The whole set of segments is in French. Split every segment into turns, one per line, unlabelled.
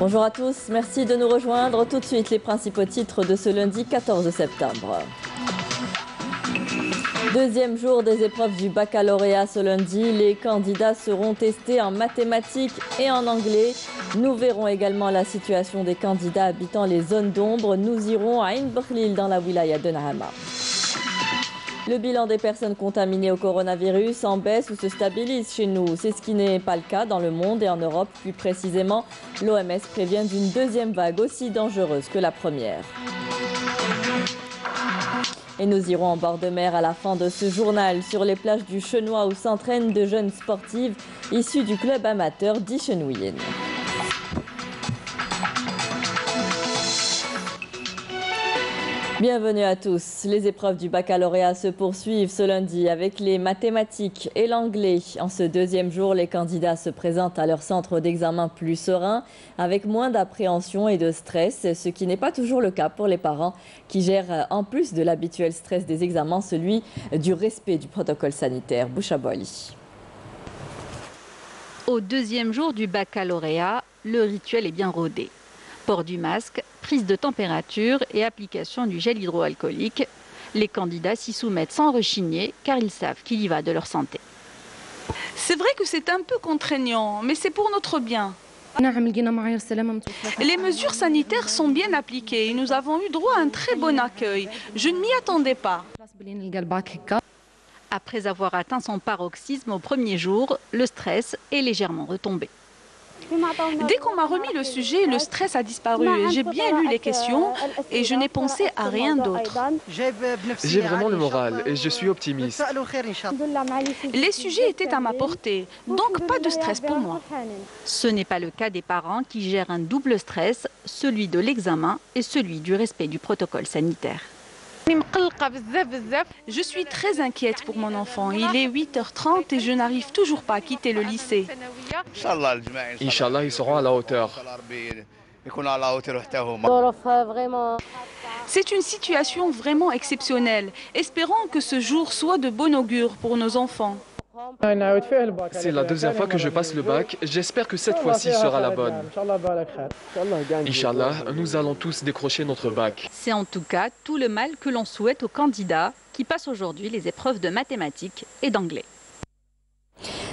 Bonjour à tous, merci de nous rejoindre. Tout de suite, les principaux titres de ce lundi 14 septembre. Deuxième jour des épreuves du baccalauréat ce lundi. Les candidats seront testés en mathématiques et en anglais. Nous verrons également la situation des candidats habitant les zones d'ombre. Nous irons à Ain Bekhlil dans la wilaya de Naama. Le bilan des personnes contaminées au coronavirus en baisse ou se stabilise chez nous. C'est ce qui n'est pas le cas dans le monde et en Europe. Plus précisément, l'OMS prévient d'une deuxième vague aussi dangereuse que la première. Et nous irons en bord de mer à la fin de ce journal sur les plages du Chenois où s'entraînent de jeunes sportives issues du club amateur d'Ichenouyen. Bienvenue à tous. Les épreuves du baccalauréat se poursuivent ce lundi avec les mathématiques et l'anglais. En ce deuxième jour, les candidats se présentent à leur centre d'examen plus serein, avec moins d'appréhension et de stress, ce qui n'est pas toujours le cas pour les parents qui gèrent, en plus de l'habituel stress des examens, celui du respect du protocole sanitaire. Bouchaboli.
Au deuxième jour du baccalauréat, le rituel est bien rodé. Port du masque, prise de température et application du gel hydroalcoolique. Les candidats s'y soumettent sans rechigner car ils savent qu'il y va de leur santé.
C'est vrai que c'est un peu contraignant, mais c'est pour notre bien. Les mesures sanitaires sont bien appliquées et nous avons eu droit à un très bon accueil. Je ne m'y attendais pas.
Après avoir atteint son paroxysme au premier jour, le stress est légèrement retombé.
Dès qu'on m'a remis le sujet, le stress a disparu. J'ai bien lu les questions et je n'ai pensé à rien d'autre.
J'ai vraiment le moral et je suis optimiste.
Les sujets étaient à ma portée, donc pas de stress pour moi.
Ce n'est pas le cas des parents qui gèrent un double stress, celui de l'examen et celui du respect du protocole sanitaire.
Je suis très inquiète pour mon enfant. Il est 8h30 et je n'arrive toujours pas à quitter le lycée.
Inch'Allah, ils seront à la hauteur.
C'est une situation vraiment exceptionnelle. Espérons que ce jour soit de bon augure pour nos enfants.
C'est la deuxième fois que je passe le bac. J'espère que cette fois-ci sera la bonne. Inch'Allah, nous allons tous décrocher notre bac.
C'est en tout cas tout le mal que l'on souhaite aux candidats qui passent aujourd'hui les épreuves de mathématiques et d'anglais.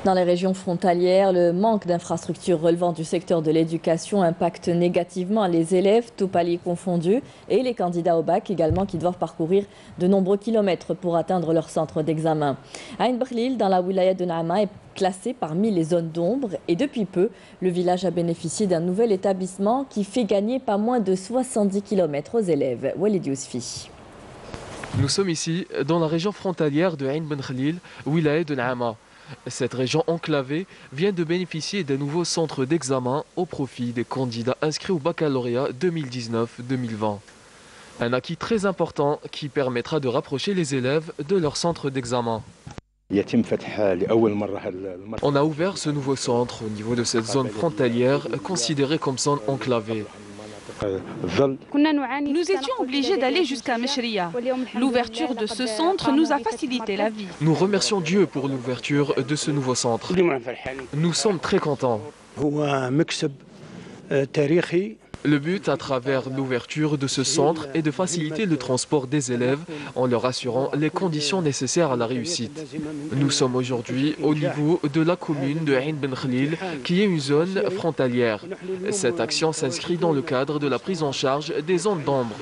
Dans les régions frontalières, le manque d'infrastructures relevant du secteur de l'éducation impacte négativement les élèves, tous paliers confondus, et les candidats au bac également qui doivent parcourir de nombreux kilomètres pour atteindre leur centre d'examen. Ain Bekhlil, dans la wilaya de Naama, est classé parmi les zones d'ombre et depuis peu, le village a bénéficié d'un nouvel établissement qui fait gagner pas moins de 70 km aux élèves. Walid Yousfi.
Nous sommes ici dans la région frontalière de Ain Bekhlil, wilaya de Naama. Cette région enclavée vient de bénéficier d'un nouveau centre d'examen au profit des candidats inscrits au baccalauréat 2019-2020. Un acquis très important qui permettra de rapprocher les élèves de leur centre d'examen. On a ouvert ce nouveau centre au niveau de cette zone frontalière considérée comme zone enclavée.
Nous étions obligés d'aller jusqu'à Meshria. L'ouverture de ce centre nous a facilité la vie.
Nous remercions Dieu pour l'ouverture de ce nouveau centre. Nous sommes très contents. Le but à travers l'ouverture de ce centre est de faciliter le transport des élèves en leur assurant les conditions nécessaires à la réussite. Nous sommes aujourd'hui au niveau de la commune de Ain Bekhlil, qui est une zone frontalière. Cette action s'inscrit dans le cadre de la prise en charge des zones d'ombre.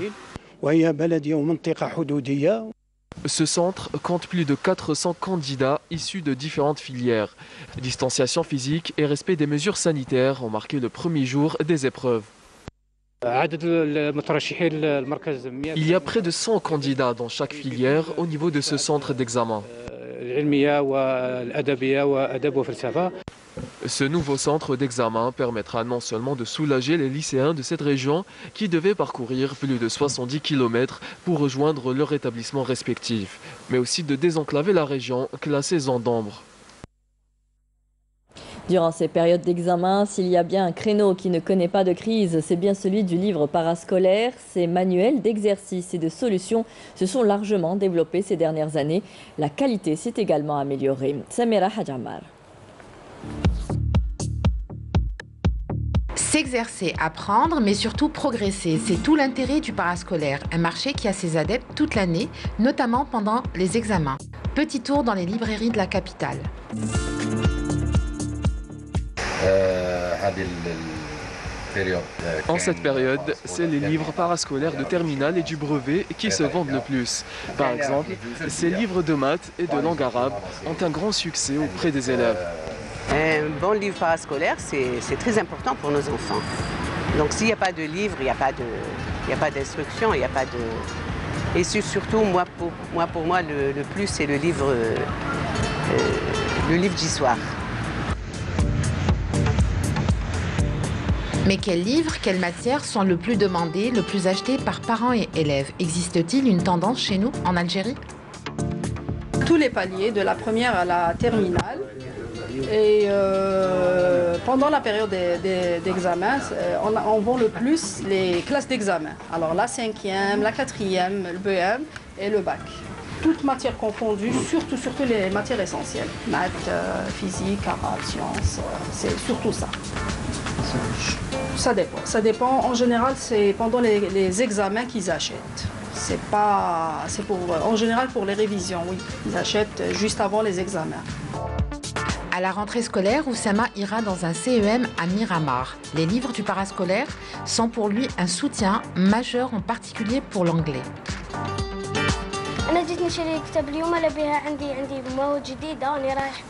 Ce centre compte plus de 400 candidats issus de différentes filières. Distanciation physique et respect des mesures sanitaires ont marqué le premier jour des épreuves. Il y a près de 100 candidats dans chaque filière au niveau de ce centre d'examen. Ce nouveau centre d'examen permettra non seulement de soulager les lycéens de cette région qui devaient parcourir plus de 70 km pour rejoindre leur établissement respectif, mais aussi de désenclaver la région classée zone d'ombre.
Durant ces périodes d'examen, s'il y a bien un créneau qui ne connaît pas de crise, c'est bien celui du livre parascolaire. Ces manuels d'exercices et de solutions se sont largement développés ces dernières années. La qualité s'est également améliorée. Samira Hadjamar.
S'exercer, apprendre, mais surtout progresser, c'est tout l'intérêt du parascolaire, un marché qui a ses adeptes toute l'année, notamment pendant les examens. Petit tour dans les librairies de la capitale.
En cette période, c'est les livres parascolaires de terminale et du brevet qui se vendent le plus. Par exemple, ces livres de maths et de langue arabe ont un grand succès auprès des élèves.
Un bon livre parascolaire, c'est très important pour nos enfants. Donc s'il n'y a pas de livre, il n'y a pas d'instruction, il n'y a pas de... Et surtout, pour moi, le plus, c'est le livre d'histoire.
Mais quels livres, quelles matières sont le plus demandés, le plus achetés par parents et élèves? Existe-t-il une tendance chez nous, en Algérie?
Tous les paliers, de la première à la terminale. Et pendant la période d'examen, on vend le plus les classes d'examen. Alors la 5e, la 4e, le BM et le bac. Toutes matières confondues, surtout les matières essentielles. Maths, physique, arabe, sciences, c'est surtout ça. Ça dépend. Ça dépend. En général, c'est pendant les examens qu'ils achètent. En général, pour les révisions, oui. Ils achètent juste avant les examens.
À la rentrée scolaire, Oussama ira dans un CEM à Miramar. Les livres du parascolaire sont pour lui un soutien majeur, en particulier pour l'anglais.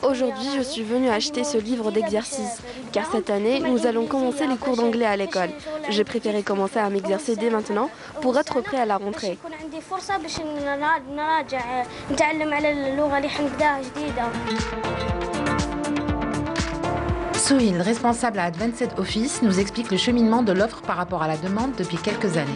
Aujourd'hui, je suis venue acheter ce livre d'exercice, car cette année, nous allons commencer les cours d'anglais à l'école. J'ai préféré commencer à m'exercer dès maintenant pour être prêt à la rentrée.
Souhil, responsable à Advanced Office, nous explique le cheminement de l'offre par rapport à la demande depuis quelques années.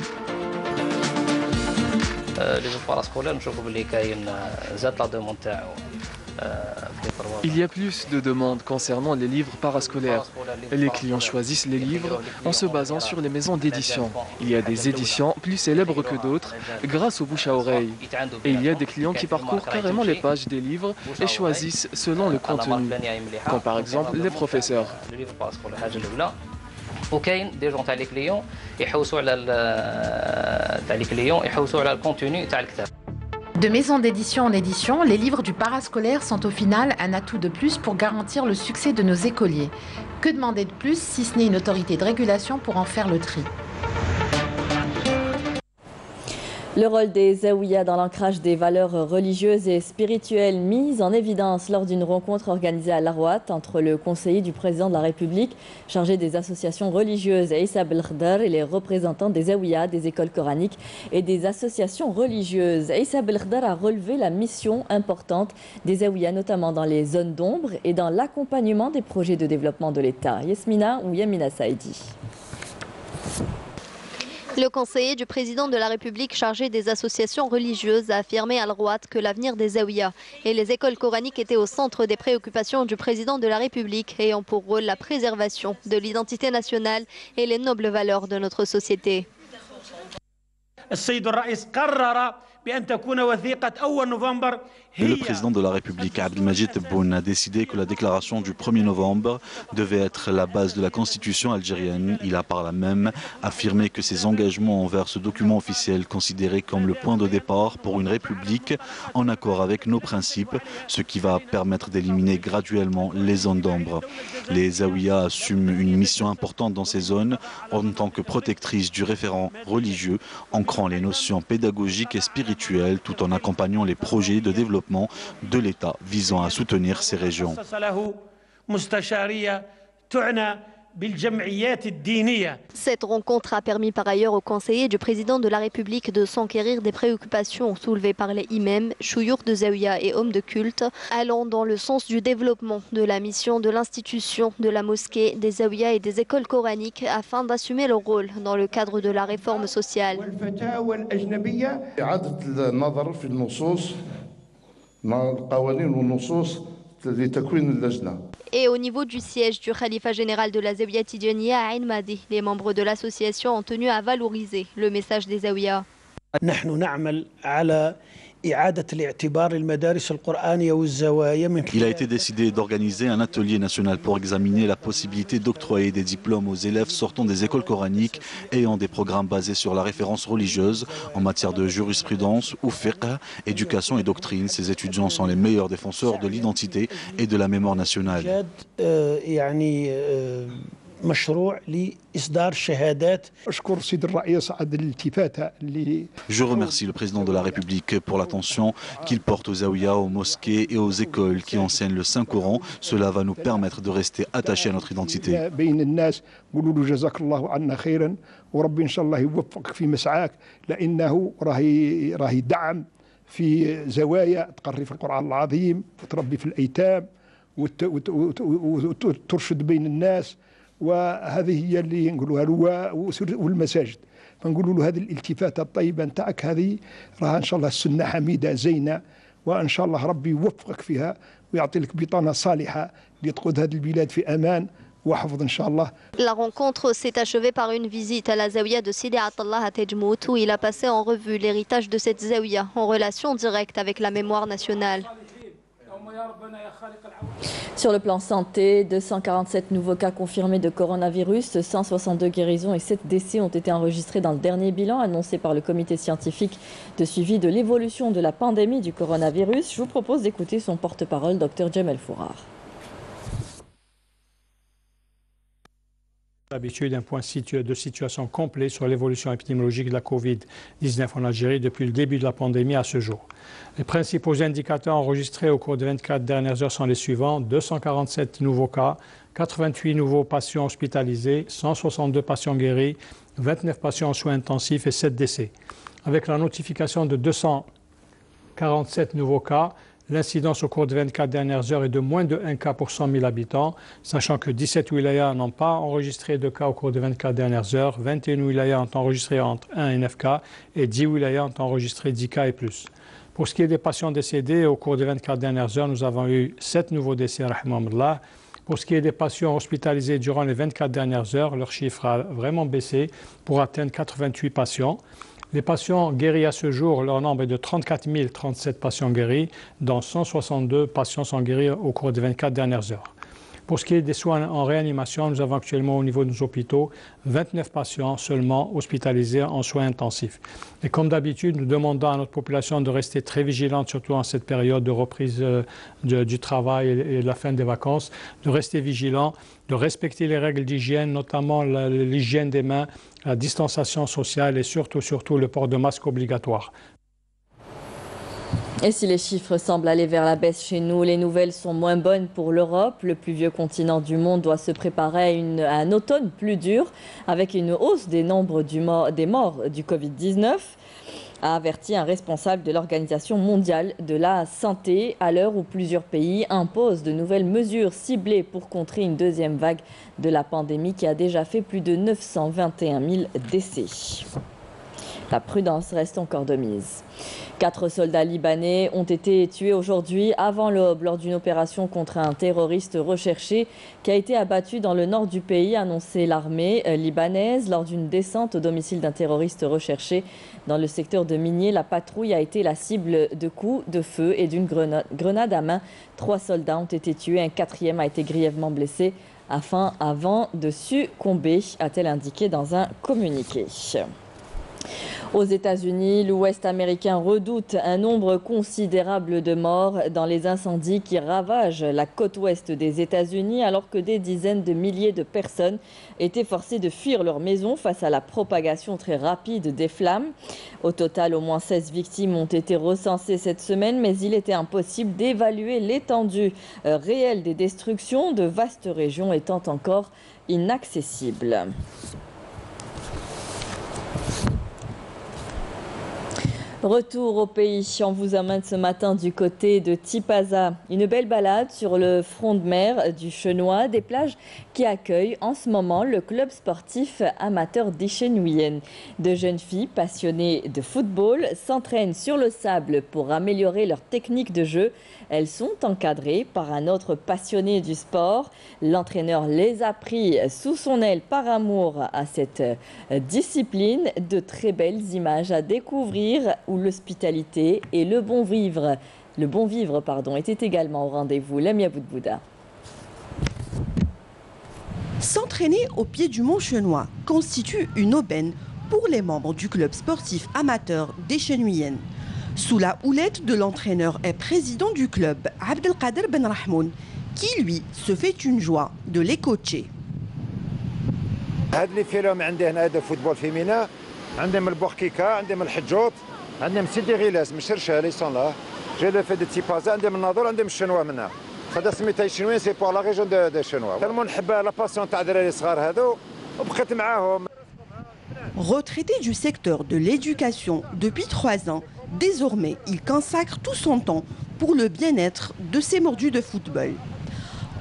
Il y a plus de demandes concernant les livres parascolaires. Les clients choisissent les livres en se basant sur les maisons d'édition. Il y a des éditions plus célèbres que d'autres grâce au bouche à oreille. Et il y a des clients qui parcourent carrément les pages des livres et choisissent selon le contenu, comme par exemple les professeurs.
وكاين دي جون تاع لي كليون يحوسوا على الكونتوني تاع الكتاب.
De maison d'édition en édition, les livres du parascolaire sont au final un atout de plus pour garantir le succès de nos écoliers. Que demander de plus si ce n'est une autorité de régulation pour en faire le tri?
Le rôle des zaouïas dans l'ancrage des valeurs religieuses et spirituelles mises en évidence lors d'une rencontre organisée à Larouat entre le conseiller du président de la République chargé des associations religieuses Issa Belkhdar et les représentants des zaouïas, des écoles coraniques et des associations religieuses. Issa Belkhdar a relevé la mission importante des zaouïas, notamment dans les zones d'ombre et dans l'accompagnement des projets de développement de l'État. Yasmina ou Yamina Saïdi.
Le conseiller du président de la République chargé des associations religieuses a affirmé à Larouat que l'avenir des zaouïas et les écoles coraniques étaient au centre des préoccupations du président de la République, ayant pour rôle la préservation de l'identité nationale et les nobles valeurs de notre société.
Le président de la République, Abdelmajid Tebboune, a décidé que la déclaration du 1er novembre devait être la base de la constitution algérienne. Il a par là même affirmé que ses engagements envers ce document officiel considéré comme le point de départ pour une république en accord avec nos principes, ce qui va permettre d'éliminer graduellement les zones d'ombre. Les zaouïas assument une mission importante dans ces zones en tant que protectrices du référent religieux, ancrant les notions pédagogiques et spirituelles tout en accompagnant les projets de développement de l'État visant à soutenir ces régions.
Cette rencontre a permis par ailleurs au conseiller du président de la République de s'enquérir des préoccupations soulevées par les imams, chouyours de zaouïa et hommes de culte, allant dans le sens du développement de la mission de l'institution, de la mosquée, des zaouïas et des écoles coraniques afin d'assumer leur rôle dans le cadre de la réforme sociale. Et au niveau du siège du Khalifa général de la Zaouïa Tidjaniya à Ain Madi, les membres de l'association ont tenu à valoriser le message des zaouïas.
Il a été décidé d'organiser un atelier national pour examiner la possibilité d'octroyer des diplômes aux élèves sortant des écoles coraniques ayant des programmes basés sur la référence religieuse en matière de jurisprudence ou fiqh, éducation et doctrine. Ces étudiants sont les meilleurs défenseurs de l'identité et de la mémoire nationale. Je remercie le président de la République pour l'attention qu'il porte aux zaouïas, aux mosquées et aux écoles qui enseignent le Saint-Coran. Cela va nous permettre de rester attachés à notre identité.
وهذه هي اللي نقولوها له والمساجد فنقولوا له هذه الالتفاته الطيبه نتاعك هذه راها ان شاء الله السنه حميده زينه وان شاء الله ربي يوفقك فيها ويعطي لك بطانه صالحه لتقود هذه البلاد في امان وحفظ ان شاء الله.
La rencontre s'est achevée par une visite à la zaouïa de Sidi Atallah à Tejmout où il a passé en revue l'héritage de cette zaouïa en relation directe avec la mémoire nationale.
Sur le plan santé, 247 nouveaux cas confirmés de coronavirus, 162 guérisons et 7 décès ont été enregistrés dans le dernier bilan annoncé par le comité scientifique de suivi de l'évolution de la pandémie du coronavirus. Je vous propose d'écouter son porte-parole, Dr Jamel Fourar.
D'habitude, un point de situation complet sur l'évolution épidémiologique de la Covid-19 en Algérie depuis le début de la pandémie à ce jour. Les principaux indicateurs enregistrés au cours des 24 dernières heures sont les suivants. 247 nouveaux cas, 88 nouveaux patients hospitalisés, 162 patients guéris, 29 patients en soins intensifs et 7 décès. Avec la notification de 247 nouveaux cas, l'incidence au cours des 24 dernières heures est de moins de 1 cas pour 100 000 habitants, sachant que 17 wilayas n'ont pas enregistré de cas au cours des 24 dernières heures, 21 wilayas ont enregistré entre 1 et 9 cas et 10 wilayas ont enregistré 10 cas et plus. Pour ce qui est des patients décédés, au cours des 24 dernières heures, nous avons eu 7 nouveaux décès, rahimahumullah. Pour ce qui est des patients hospitalisés durant les 24 dernières heures, leur chiffre a vraiment baissé pour atteindre 88 patients. Les patients guéris à ce jour, leur nombre est de 34 037 patients guéris, dont 162 patients sont guéris au cours des 24 dernières heures. Pour ce qui est des soins en réanimation, nous avons actuellement au niveau de nos hôpitaux 29 patients seulement hospitalisés en soins intensifs. Et comme d'habitude, nous demandons à notre population de rester très vigilante, surtout en cette période de reprise du travail et de la fin des vacances, de rester vigilants, de respecter les règles d'hygiène, notamment l'hygiène des mains, la distanciation sociale et surtout le port de masque obligatoire.
Et si les chiffres semblent aller vers la baisse chez nous, les nouvelles sont moins bonnes pour l'Europe. Le plus vieux continent du monde doit se préparer à un automne plus dur, avec une hausse des nombres des morts du Covid-19, a averti un responsable de l'Organisation mondiale de la santé, à l'heure où plusieurs pays imposent de nouvelles mesures ciblées pour contrer une deuxième vague de la pandémie qui a déjà fait plus de 921 000 décès. La prudence reste encore de mise. 4 soldats libanais ont été tués aujourd'hui avant l'aube lors d'une opération contre un terroriste recherché qui a été abattu dans le nord du pays, a annoncé l'armée libanaise. Lors d'une descente au domicile d'un terroriste recherché dans le secteur de Minier, la patrouille a été la cible de coups de feu et d'une grenade à main. 3 soldats ont été tués, un 4e a été grièvement blessé avant de succomber, a-t-elle indiqué dans un communiqué. Aux États-Unis, l'Ouest américain redoute un nombre considérable de morts dans les incendies qui ravagent la côte ouest des États-Unis, alors que des dizaines de milliers de personnes étaient forcées de fuir leur maison face à la propagation très rapide des flammes. Au total, au moins 16 victimes ont été recensées cette semaine, mais il était impossible d'évaluer l'étendue réelle des destructions, de vastes régions étant encore inaccessibles. Retour au pays, on vous emmène ce matin du côté de Tipaza. Une belle balade sur le front de mer du Chenois, des plages qui accueillent en ce moment le club sportif amateur d'Ichenouyen. De jeunes filles passionnées de football s'entraînent sur le sable pour améliorer leur technique de jeu. Elles sont encadrées par un autre passionné du sport. L'entraîneur les a pris sous son aile par amour à cette discipline. De très belles images à découvrir où l'hospitalité et le bon vivre étaient également au rendez-vous. Lamia Boudbouda.
S'entraîner au pied du Mont Chenois constitue une aubaine pour les membres du club sportif amateur des Chenouyennes. Sous la houlette de l'entraîneur et président du club, Abdelkader Ben Rahmoun, qui lui se fait une joie de les coacher.
هاد اللي فيهم عندي هنا هذا فوتبول فيمينا عندهم البوخكيكا عندهم الحجوط عندهم سيدي غيلاس من شرشة لي سون لا جي لو في دي تيبازا عندهم الناظور عندهم الشنوا منها هذا سميتها الشنوين سي بور لا ريجون دو شنوا تالمون نحب لا باسيون تاع الدراري الصغار هذو وبقيت معاهم.
Retraité du secteur de l'éducation depuis 3 ans, désormais il consacre tout son temps pour le bien-être de ses mordus de football.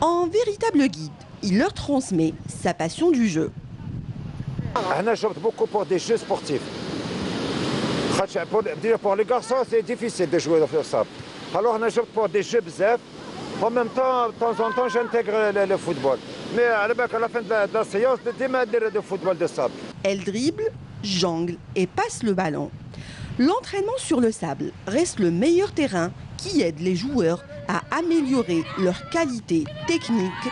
En véritable guide, il leur transmet sa passion du jeu.
هنا جبت beaucoup pour des jeux sportifs. Pour les garçons c'est difficile de jouer au sable. Alors هنا جبت pour des jeux بزاف. En même temps, de temps en temps, j'intègre le football. Mais à la fin de la séance, de football de sable.
Elle dribble, jongle et passe le ballon. L'entraînement sur le sable reste le meilleur terrain qui aide les joueurs à améliorer leur qualité technique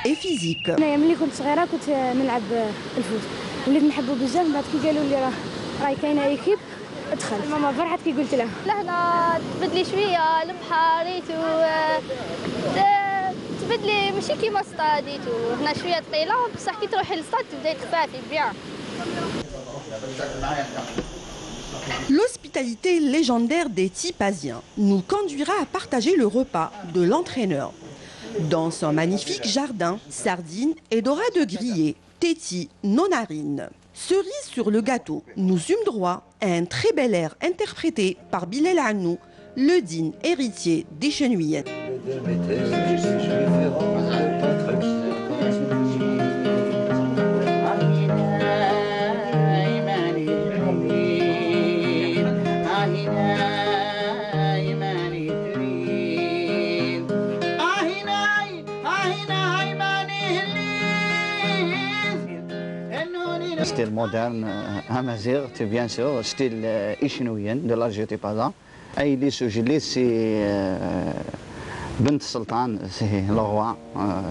et physique.
ملي كنت صغيرة كنت نلعب الفوت وليت نحبه بزاف بعد كي قالوا لي راهي كاينة ايكيب ادخل ماما فرحت كي قلت لها
لهنا تبدلي شويه البحاريتو تبدلي ماشي كيما ستاديتو هنا شويه ثقيله بصح كي تروحي للستاد تبداي تخفافي بيان.
L'hospitalité légendaire des Tipasiens nous conduira à partager le repas de l'entraîneur. Dans son magnifique jardin, sardines et dorades grillées, tétis, nonarines. Cerise sur le gâteau, nous eûmes droit à un très bel air interprété par Bilal Anou, le digne héritier des Chenouyennes.
Style moderne, amazigh, bien sûr, style ichenouen de l'Algérie Tipaza. Aïlis ou Jilis, c'est Bint Sultan, c'est le roi.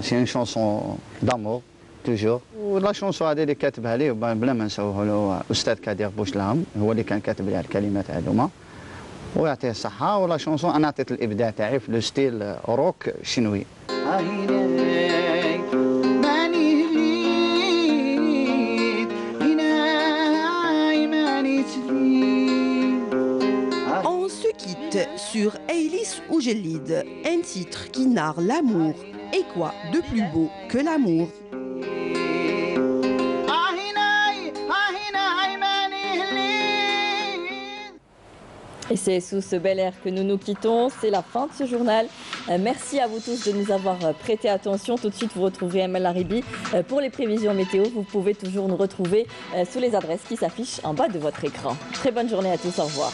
C'est une chanson d'amour, toujours. La chanson اللي كاتبها لي بلا ما نساوه له أستاذ كادر بوشلام هو اللي كان كاتب لي الكلمات هذوما ويعطيه الصحة. ولا شونسون أنا عطيت الإبداع تاعي في لو ستيل روك شنوي.
On se quitte sur Eilis Oujelid, un titre qui narre l'amour. Et quoi de plus beau que l'amour?
Et c'est sous ce bel air que nous nous quittons. C'est la fin de ce journal. Merci à vous tous de nous avoir prêté attention. Tout de suite, vous retrouverez Amel Laribi pour les prévisions météo. Vous pouvez toujours nous retrouver sous les adresses qui s'affichent en bas de votre écran. Très bonne journée à tous. Au revoir.